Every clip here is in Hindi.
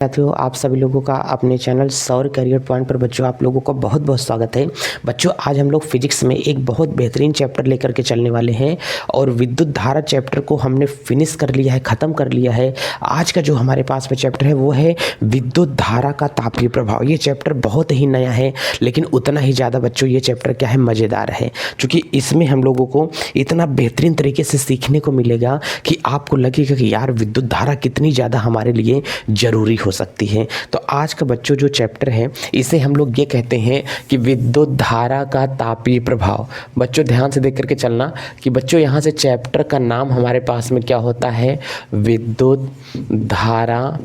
साथियों, आप सभी लोगों का अपने चैनल सौर करियर पॉइंट पर बच्चों आप लोगों का बहुत बहुत स्वागत है। बच्चों, आज हम लोग फिजिक्स में एक बहुत बेहतरीन चैप्टर लेकर के चलने वाले हैं और विद्युत धारा चैप्टर को हमने फिनिश कर लिया है, ख़त्म कर लिया है। आज का जो हमारे पास में चैप्टर है वो है विद्युत धारा का तापीय प्रभाव। ये चैप्टर बहुत ही नया है, लेकिन उतना ही ज़्यादा बच्चों ये चैप्टर क्या है, मज़ेदार है, क्योंकि इसमें हम लोगों को इतना बेहतरीन तरीके से सीखने को मिलेगा कि आपको लगेगा कि यार विद्युत धारा कितनी ज़्यादा हमारे लिए ज़रूरी हो सकती है। तो आज का बच्चों जो चैप्टर है इसे हम लोग ये कहते हैं कि विद्युत धारा का तापीय प्रभाव। बच्चों ध्यान से देख करके चलना कि बच्चों यहाँ से चैप्टर का नाम हमारे पास में क्या होता है, विद्युत धारा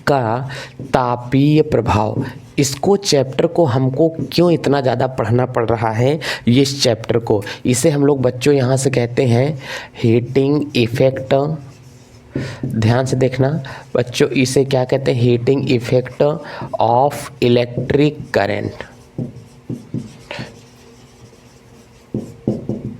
का तापीय प्रभाव। इसको चैप्टर को हमको क्यों इतना ज़्यादा पढ़ना पड़ रहा है, ये इस चैप्टर को, इसे हम लोग बच्चों यहाँ से कहते हैं हीटिंग इफेक्ट। ध्यान से देखना बच्चों, इसे क्या कहते हैं, heating effect of electric current.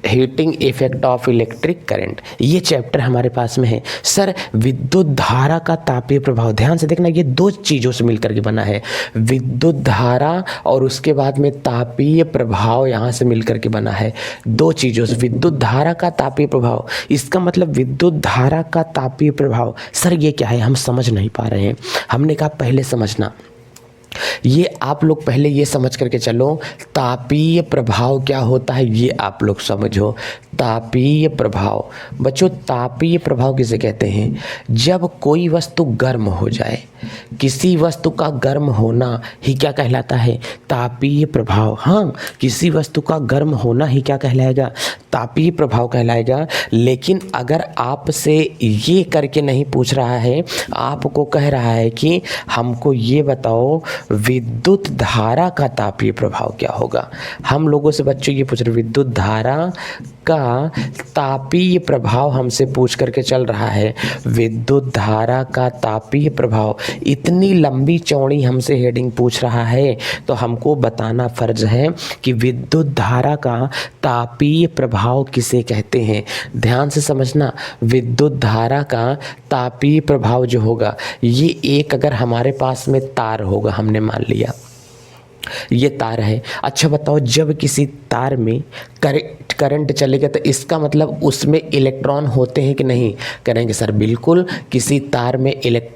Heating effect of electric current, ये चैप्टर हमारे पास में है। सर विद्युत धारा का तापीय प्रभाव, ध्यान से देखना, ये दो चीज़ों से मिलकर के बना है, विद्युत धारा और उसके बाद में तापीय प्रभाव यहाँ से मिलकर के बना है। दो चीज़ों से, विद्युत धारा का तापीय प्रभाव, इसका मतलब विद्युत धारा का तापीय प्रभाव। सर ये क्या है, हम समझ नहीं पा रहे हैं। हमने कहा पहले समझना, ये आप लोग पहले ये समझ करके चलो तापीय प्रभाव क्या होता है, ये आप लोग समझो। तापीय प्रभाव बच्चों, तापीय प्रभाव किसे कहते हैं, जब कोई वस्तु गर्म हो जाए, किसी वस्तु का गर्म होना ही क्या कहलाता है, तापीय प्रभाव। हाँ, किसी वस्तु का गर्म होना ही क्या कहलाएगा, तापीय प्रभाव कहलाएगा। लेकिन अगर आपसे ये करके नहीं पूछ रहा है, आपको कह रहा है कि हमको ये बताओ विद्युत धारा का तापीय प्रभाव क्या होगा, हम लोगों से बच्चों ये पूछ रहे, विद्युत धारा का तापीय प्रभाव हमसे पूछ करके चल रहा है। विद्युत धारा का तापीय प्रभाव, इतनी लंबी चौड़ी हमसे हेडिंग पूछ रहा है, तो हमको बताना फर्ज है कि विद्युत धारा का तापीय प्रभाव किसे कहते हैं। ध्यान से समझना, विद्युत धारा का तापीय प्रभाव जो होगा, ये एक अगर हमारे पास में तार होगा, हमने मान लिया ये तार है। अच्छा बताओ, जब किसी तार में करंट चलेगा तो इसका मतलब उसमें इलेक्ट्रॉन होते हैं कि नहीं, करेंगे सर बिल्कुल। किसी तार में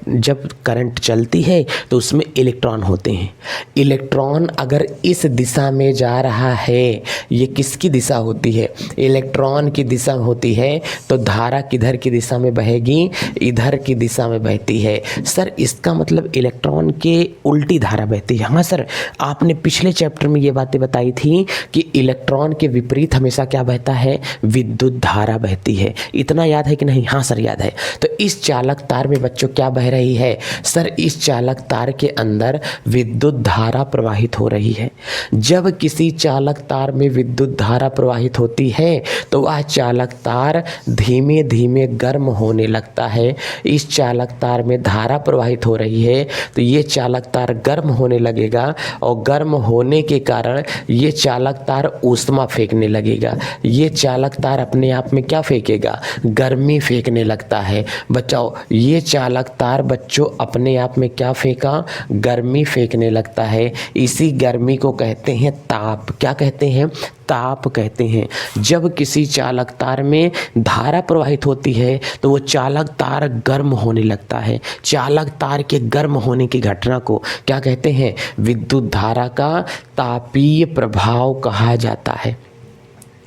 जब करंट चलती है तो उसमें इलेक्ट्रॉन होते हैं। इलेक्ट्रॉन अगर इस दिशा में जा रहा है, ये किसकी दिशा होती है, इलेक्ट्रॉन की दिशा होती है, तो धारा किधर की दिशा में बहेगी, इधर की दिशा में बहती है। सर इसका मतलब इलेक्ट्रॉन के उल्टी धारा बहती है। हाँ सर, आपने पिछले चैप्टर में ये बातें बताई थी कि इलेक्ट्रॉन के विपरीत हमेशा क्या बहता है, विद्युत धारा बहती है। इतना याद है कि नहीं? हाँ सर याद है। तो इस चालक तार में बच्चों क्या बह रही है, सर इस चालक तार के अंदर विद्युत धारा प्रवाहित हो रही है। जब किसी चालक तार में विद्युत धारा प्रवाहित होती है तो वह चालक तार धीमे धीमे गर्म होने लगता है। इस चालक तार में धारा प्रवाहित हो रही है तो ये चालक तार गर्म होने लगेगा और गर्म होने के कारण ये चालक तार ऊष्मा फेंकने लगेगा। ये चालक तार अपने आप में क्या फेंकेगा, गर्मी फेंकने लगता है। बच्चों ये चालक तार बच्चों अपने आप में क्या फेंका, गर्मी फेंकने लगता है। इसी गर्मी को कहते हैं ताप। क्या कहते हैं, ताप कहते हैं। जब किसी चालक तार में धारा प्रवाहित होती है तो वो चालक तार गर्म होने लगता है। चालक तार के गर्म होने की घटना को क्या कहते हैं, विद्युत धारा का तापीय प्रभाव कहा जाता है।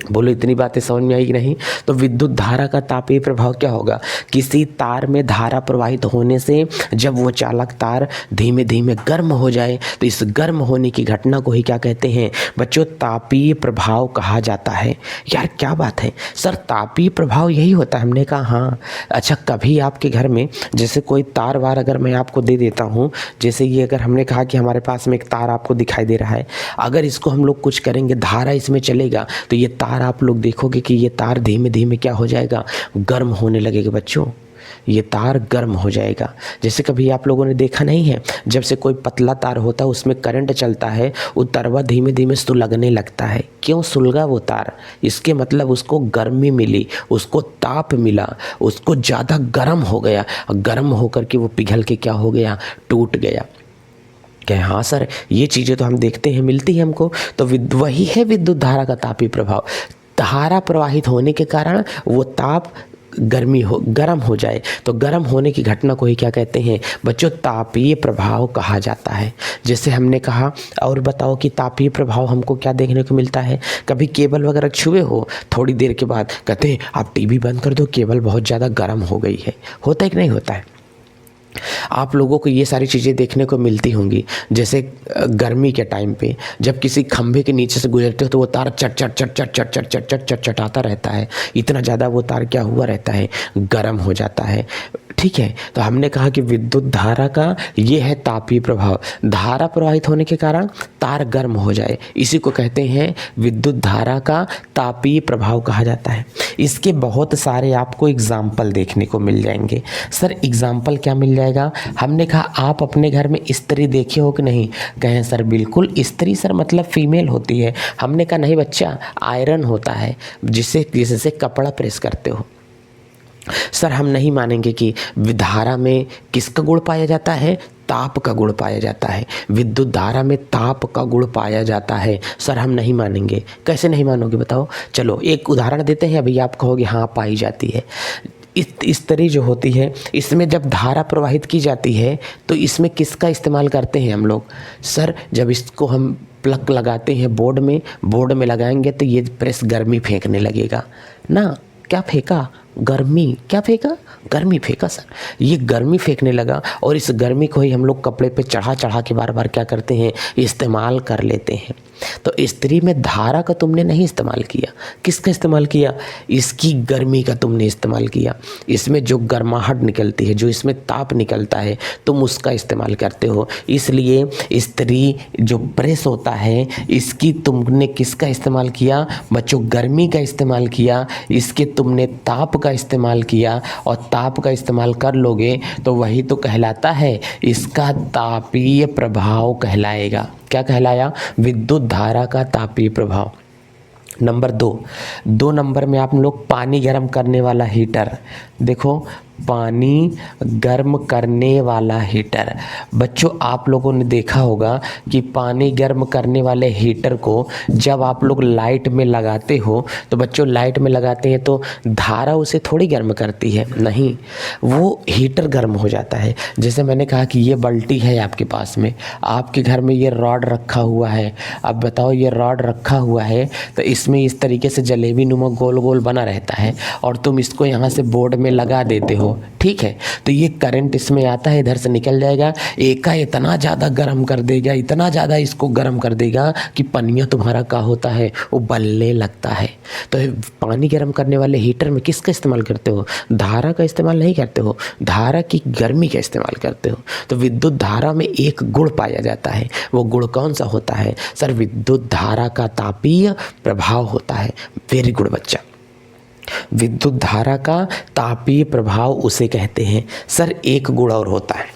बोलो इतनी बातें समझ में आई कि नहीं? तो विद्युत धारा का तापीय प्रभाव क्या होगा, किसी तार में धारा प्रवाहित होने से जब वो चालक तार धीमे धीमे गर्म हो जाए तो इस गर्म होने की घटना को ही क्या कहते हैं बच्चों, तापीय प्रभाव कहा जाता है। यार क्या बात है सर, तापीय प्रभाव यही होता है? हमने कहा हाँ। अच्छा कभी आपके घर में जैसे कोई तार वार अगर मैं आपको दे देता हूँ, जैसे ये अगर हमने कहा कि हमारे पास में एक तार आपको दिखाई दे रहा है, अगर इसको हम लोग कुछ करेंगे, धारा इसमें चलेगा तो ये तार आप लोग देखोगे कि ये तार धीमे धीमे क्या हो जाएगा, गर्म होने लगेगा। बच्चों ये तार गर्म हो जाएगा। जैसे कभी आप लोगों ने देखा नहीं है, जब से कोई पतला तार होता है उसमें करंट चलता है, वो तरवा धीमे धीमे सुलगने लगता है। क्यों सुलगा वो तार? इसके मतलब उसको गर्मी मिली, उसको ताप मिला, उसको ज़्यादा गर्म हो गया, गर्म होकर के वो पिघल के क्या हो गया, टूट गया। क्या हाँ सर, ये चीज़ें तो हम देखते हैं, मिलती है हमको। तो वही है विद्युत धारा का तापीय प्रभाव। धारा प्रवाहित होने के कारण वो ताप गर्म हो जाए, तो गर्म होने की घटना को ही क्या कहते हैं बच्चों? तापीय प्रभाव कहा जाता है। जैसे हमने कहा, और बताओ कि तापीय प्रभाव हमको क्या देखने को मिलता है? कभी केबल वगैरह छुए हो, थोड़ी देर के बाद कहते हैं आप टीवी बंद कर दो, केबल बहुत ज़्यादा गर्म हो गई है। होता है कि नहीं होता है? आप लोगों को ये सारी चीज़ें देखने को मिलती होंगी। जैसे गर्मी के टाइम पे जब किसी खंभे के नीचे से गुजरते हो तो वो तार चट चट चट चट चट चट चट चट चट चटाता रहता है। इतना ज़्यादा वो तार क्या हुआ रहता है, गर्म हो जाता है। ठीक है, तो हमने कहा कि विद्युत धारा का ये है तापीय प्रभाव। धारा प्रवाहित होने के कारण तार गर्म हो जाए, इसी को कहते हैं विद्युत धारा का तापीय प्रभाव कहा जाता है। इसके बहुत सारे आपको एग्जाम्पल देखने को मिल जाएंगे। सर एग्जाम्पल क्या मिल जाएगा? हमने कहा आप अपने घर में इस्त्री देखे हो कि नहीं? कहें सर बिल्कुल। इस्त्री सर मतलब फीमेल होती है। हमने कहा नहीं बच्चा, आयरन होता है जिससे कपड़ा प्रेस करते हो। सर हम नहीं मानेंगे कि धारा में किसका गुण पाया जाता है? ताप का गुण पाया जाता है। विद्युत धारा में ताप का गुण पाया जाता है। सर हम नहीं मानेंगे। कैसे नहीं मानोगे बताओ? चलो एक उदाहरण देते हैं, अभी आप कहोगे हाँ पाई जाती है। इस्त्री जो होती है, इसमें जब धारा प्रवाहित की जाती है तो इसमें किसका इस्तेमाल करते हैं हम लोग? सर जब इसको हम प्लग लगाते हैं बोर्ड में लगाएंगे तो ये प्रेस गर्मी फेंकने लगेगा ना। क्या फेंका? गर्मी। क्या फेंका? गर्मी फेंका सर। ये गर्मी फेंकने लगा और इस गर्मी को ही हम लोग कपड़े पे चढ़ा चढ़ा के बार बार क्या करते हैं, इस्तेमाल कर लेते हैं। तो इस्त्री में धारा का तुमने नहीं इस्तेमाल किया, किसका इस्तेमाल किया? इसकी गर्मी का तुमने इस्तेमाल किया। इसमें जो गर्माहट निकलती है, जो इसमें ताप निकलता है, तुम उसका इस्तेमाल करते हो। इसलिए इस्त्री जो प्रेस होता है, इसकी तुमने किसका इस्तेमाल किया बच्चों? गर्मी का इस्तेमाल किया। इसके तुमने ताप का इस्तेमाल किया, और ताप का इस्तेमाल कर लोगे तो वही तो कहलाता है, इसका तापीय प्रभाव कहलाएगा। क्या कहलाया? विद्युत धारा का तापीय प्रभाव। नंबर 2 नंबर में आप लोग पानी गर्म करने वाला हीटर देखो। पानी गर्म करने वाला हीटर, बच्चों आप लोगों ने देखा होगा कि पानी गर्म करने वाले हीटर को जब आप लोग लाइट में लगाते हो तो बच्चों लाइट में लगाते हैं तो धारा उसे थोड़ी गर्म करती है, नहीं, वो हीटर गर्म हो जाता है। जैसे मैंने कहा कि ये बाल्टी है आपके पास में, आपके घर में ये रॉड रखा हुआ है। अब बताओ ये रॉड रखा हुआ है तो इसमें इस तरीके से जलेबी नुमा गोल गोल बना रहता है और तुम इसको यहाँ से बोर्ड में लगा देते हो, ठीक है, तो ये करंट इसमें आता है, इधर से निकल जाएगा, एका इतना ज़्यादा गर्म कर देगा, इतना ज़्यादा इसको गर्म कर देगा कि पनिया तुम्हारा क्या होता है, वो बलने लगता है। तो पानी गर्म करने वाले हीटर में किसका इस्तेमाल करते हो? धारा का इस्तेमाल नहीं करते हो, धारा की गर्मी का इस्तेमाल करते हो। तो विद्युत धारा में एक गुण पाया जाता है, वो गुण कौन सा होता है? सर विद्युत धारा का तापीय प्रभाव होता है। वेरी गुड बच्चा, विद्युत धारा का तापीय प्रभाव उसे कहते हैं। सर एक गुण और होता है,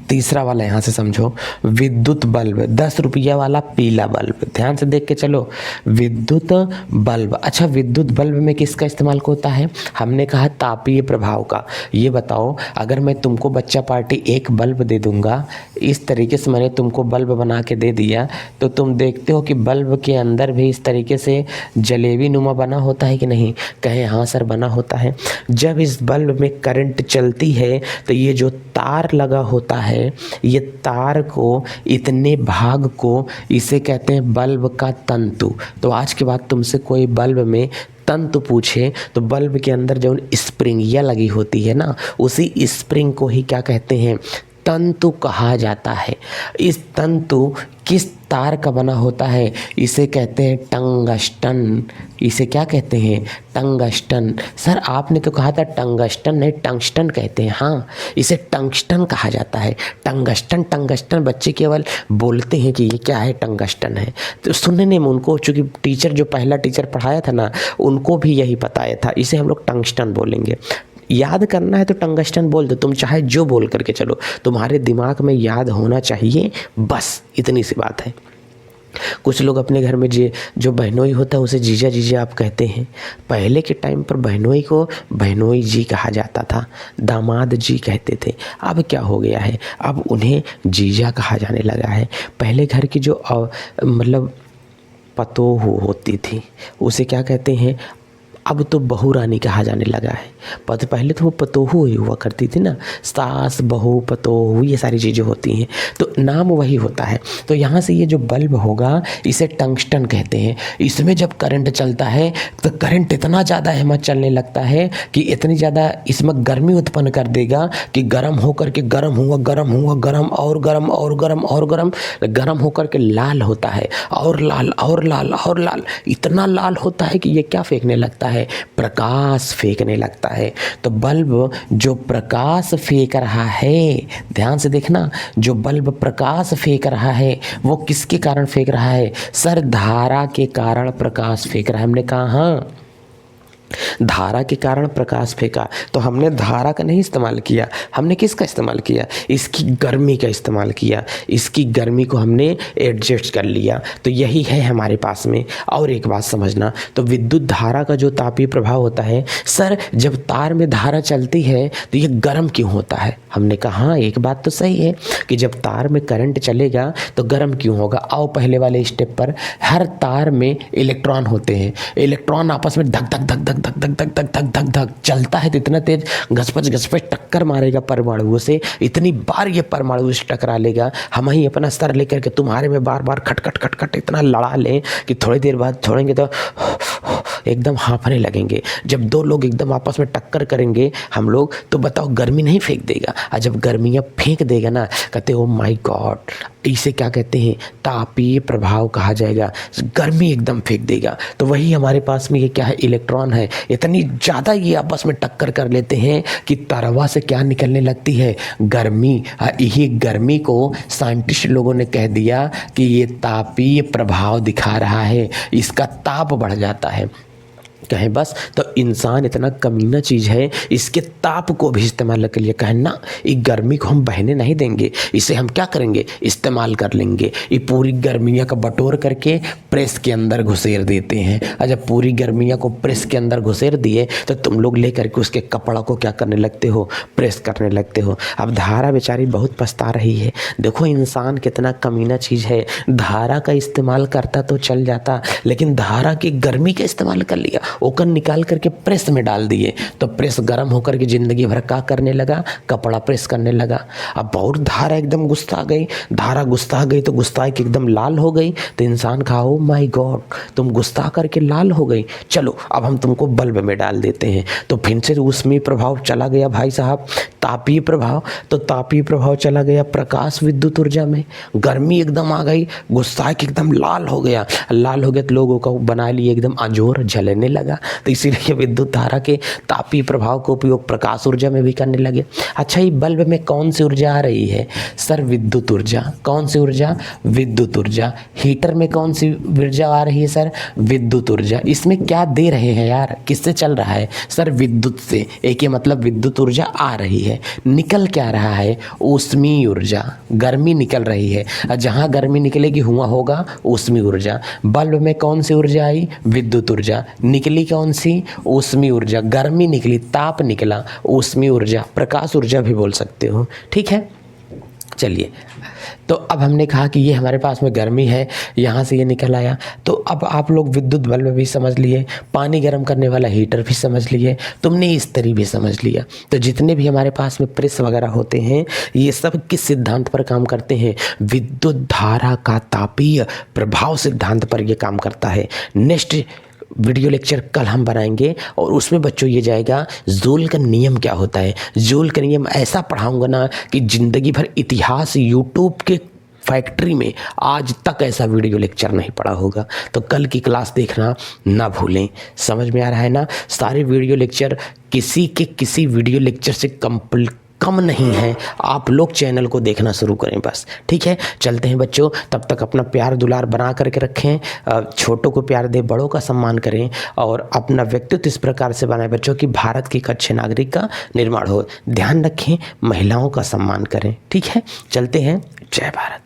तीसरा वाला यहाँ से समझो, विद्युत बल्ब, 10 रुपया वाला पीला बल्ब, ध्यान से देख के चलो, विद्युत बल्ब। अच्छा विद्युत बल्ब में किसका इस्तेमाल होता है? हमने कहा तापीय प्रभाव का। ये बताओ अगर मैं तुमको बच्चा पार्टी एक बल्ब दे दूंगा, इस तरीके से मैंने तुमको बल्ब बना के दे दिया, तो तुम देखते हो कि बल्ब के अंदर भी इस तरीके से जलेबी नुमा बना होता है कि नहीं? कहें हाँ सर बना होता है। जब इस बल्ब में करंट चलती है तो ये जो तार लगा होता है, ये तार को, इतने भाग को, इसे कहते हैं बल्ब का तंतु। तो आज के बाद तुमसे कोई बल्ब में तंतु पूछे तो बल्ब के अंदर जो स्प्रिंगिया लगी होती है ना, उसी स्प्रिंग को ही क्या कहते हैं? तंतु कहा जाता है। इस तंतु किस तार का बना होता है? इसे कहते हैं टंगस्टन। इसे क्या कहते हैं? टंगस्टन। सर आपने तो कहा था टंगस्टन, नहीं टंगस्टन कहते हैं। हाँ, इसे टंगस्टन कहा जाता है। टंगस्टन टंगस्टन बच्चे केवल बोलते हैं कि ये क्या है, टंगस्टन है, तो सुनने में उनको, चूँकि टीचर जो पहला टीचर पढ़ाया था ना, उनको भी यही बताया था, इसे हम लोग टंगस्टन बोलेंगे। याद करना है तो टंगस्टन बोल दो, तुम चाहे जो बोल करके चलो, तुम्हारे दिमाग में याद होना चाहिए, बस इतनी सी बात है। कुछ लोग अपने घर में जो बहनोई होता है उसे जीजा जीजा आप कहते हैं। पहले के टाइम पर बहनोई को बहनोई जी कहा जाता था, दामाद जी कहते थे। अब क्या हो गया है, अब उन्हें जीजा कहा जाने लगा है। पहले घर की जो मतलब पतोह होती थी उसे क्या कहते हैं, अब तो बहू रानी कहा जाने लगा है। पहले तो वो पतोहू ही हुआ करती थी ना, सास बहू पतोहू ये सारी चीज़ें होती हैं, तो नाम वही होता है। तो यहाँ से ये जो बल्ब होगा इसे टंगस्टन कहते हैं। इसमें जब करंट चलता है तो करंट इतना ज़्यादा हिम्मत चलने लगता है कि इतनी ज़्यादा इसमें गर्मी उत्पन्न कर देगा कि गर्म होकर के गर्म हुआ गर्म हुआ गर्म और गर्म और गर्म और गर्म गर्म होकर के लाल होता है, और लाल और लाल और लाल, इतना लाल होता है कि ये क्या फेंकने लगता है, प्रकाश फेंकने लगता है। तो बल्ब जो प्रकाश फेंक रहा है, ध्यान से देखना, जो बल्ब प्रकाश फेंक रहा है वो किसके कारण फेंक रहा है, सर धारा के कारण प्रकाश फेंक रहा है। हमने कहा हाँ, धारा के कारण प्रकाश फेंका, तो हमने धारा का नहीं इस्तेमाल किया, हमने किसका इस्तेमाल किया, इसकी गर्मी का इस्तेमाल किया, इसकी गर्मी को हमने एडजस्ट कर लिया। तो यही है हमारे पास में। और एक बात समझना, तो विद्युत धारा का जो तापीय प्रभाव होता है, सर जब तार में धारा चलती है तो ये गर्म क्यों होता है, हमने कहा हाँ एक बात तो सही है कि जब तार में करंट चलेगा तो गर्म क्यों होगा। आओ पहले वाले स्टेप पर, हर तार में इलेक्ट्रॉन होते हैं, इलेक्ट्रॉन आपस में धक धक धक धक धक धक धक धक धक धक धक चलता है, तो इतना तेज घसपच घसपच टक्कर मारेगा परमाणुओं से, इतनी बार ये परमाणु से टकरा लेगा, हम ही अपना स्तर लेकर के तुम्हारे में बार बार खट खट खट खट इतना लड़ा लें कि थोड़ी देर बाद छोड़ेंगे तो एकदम हाँफने लगेंगे। जब दो लोग एकदम आपस में टक्कर करेंगे हम लोग, तो बताओ गर्मी नहीं फेंक देगा, और जब गर्मियाँ फेंक देगा ना, कहते हो माय गॉड, इसे क्या कहते हैं, तापीय प्रभाव कहा जाएगा, गर्मी एकदम फेंक देगा। तो वही हमारे पास में ये क्या है, इलेक्ट्रॉन है, इतनी ज़्यादा ये आपस में टक्कर कर लेते हैं कि तरवा से क्या निकलने लगती है, गर्मी। यही गर्मी को साइंटिस्ट लोगों ने कह दिया कि ये तापीय प्रभाव दिखा रहा है, इसका ताप बढ़ जाता है। कहें बस, तो इंसान इतना कमीना चीज़ है, इसके ताप को भी इस्तेमाल कर लिया। कहें ना, ये गर्मी को हम बहने नहीं देंगे, इसे हम क्या करेंगे, इस्तेमाल कर लेंगे। ये पूरी गर्मियाँ का बटोर करके प्रेस के अंदर घुसेर देते हैं, और जब पूरी गर्मियाँ को प्रेस के अंदर घुसेर दिए तो तुम लोग ले करके उसके कपड़ा को क्या करने लगते हो, प्रेस करने लगते हो। अब धारा बेचारी बहुत पछता रही है। देखो इंसान कितना कमीना चीज़ है, धारा का इस्तेमाल करता तो चल जाता, लेकिन धारा की गर्मी का इस्तेमाल कर लिया, ओकर निकाल करके प्रेस में डाल दिए, तो प्रेस गर्म होकर के ज़िंदगी भर क्या करने लगा, कपड़ा प्रेस करने लगा। अब बहुत धारा एकदम गुस्सा गई, धारा गुस्सा गई तो गुस्सा के एकदम लाल हो गई, तो इंसान कहा ओ माय गॉड, तुम गुस्सा करके लाल हो गई, चलो अब हम तुमको बल्ब में डाल देते हैं। तो फिर से उसमें प्रभाव चला गया भाई साहब, तापीय प्रभाव। तो तापीय प्रभाव चला गया प्रकाश विद्युत ऊर्जा में, गर्मी एकदम आ गई, गुस्सा के एकदम लाल हो गया, लाल हो गया तो लोगों का बना लिए एकदम अजोर जलने लगा। तो इसीलिए विद्युत धारा के तापीय प्रभाव का उपयोग प्रकाश ऊर्जा में भी करने लगे। अच्छा, ये बल्ब में कौन सी ऊर्जा आ रही है, सर विद्युत ऊर्जा। कौन सी ऊर्जा, विद्युत ऊर्जा। हीटर में कौन सी ऊर्जा आ रही है, सर विद्युत ऊर्जा। इसमें क्या दे रहे हैं यार, किससे चल रहा है, सर विद्युत से। एक ही मतलब विद्युत ऊर्जा आ रही है, निकल क्या रहा है, ऊष्मीय ऊर्जा, गर्मी निकल रही है, और जहाँ गर्मी निकलेगी हुआ होगा ऊष्मीय ऊर्जा। बल्ब में कौन सी ऊर्जा आई, विद्युत ऊर्जा, निकली कौन सी, ऊष्मीय ऊर्जा, गर्मी निकली, ताप निकला, ऊष्मीय ऊर्जा, प्रकाश ऊर्जा भी बोल सकते हो, ठीक है। चलिए, तो अब हमने कहा कि ये हमारे पास में गर्मी है, यहाँ से ये निकल आया। तो अब आप लोग विद्युत बल्ब भी समझ लिए, पानी गर्म करने वाला हीटर भी समझ लिए, तुमने इस्त्री भी समझ लिया। तो जितने भी हमारे पास में प्रेस वगैरह होते हैं, ये सब किस सिद्धांत पर काम करते हैं, विद्युत धारा का तापीय प्रभाव सिद्धांत पर ये काम करता है। नेक्स्ट वीडियो लेक्चर कल हम बनाएंगे, और उसमें बच्चों ये जाएगा जूल का नियम क्या होता है। जूल का नियम ऐसा पढ़ाऊंगा ना कि ज़िंदगी भर इतिहास यूट्यूब के फैक्ट्री में आज तक ऐसा वीडियो लेक्चर नहीं पढ़ा होगा। तो कल की क्लास देखना ना भूलें। समझ में आ रहा है ना, सारे वीडियो लेक्चर किसी वीडियो लेक्चर से कम नहीं है। आप लोग चैनल को देखना शुरू करें बस, ठीक है। चलते हैं बच्चों, तब तक अपना प्यार दुलार बना करके रखें, छोटों को प्यार दें, बड़ों का सम्मान करें और अपना व्यक्तित्व इस प्रकार से बनाएं बच्चों कि भारत के एक अच्छे नागरिक का निर्माण हो। ध्यान रखें, महिलाओं का सम्मान करें, ठीक है। चलते हैं, जय भारत।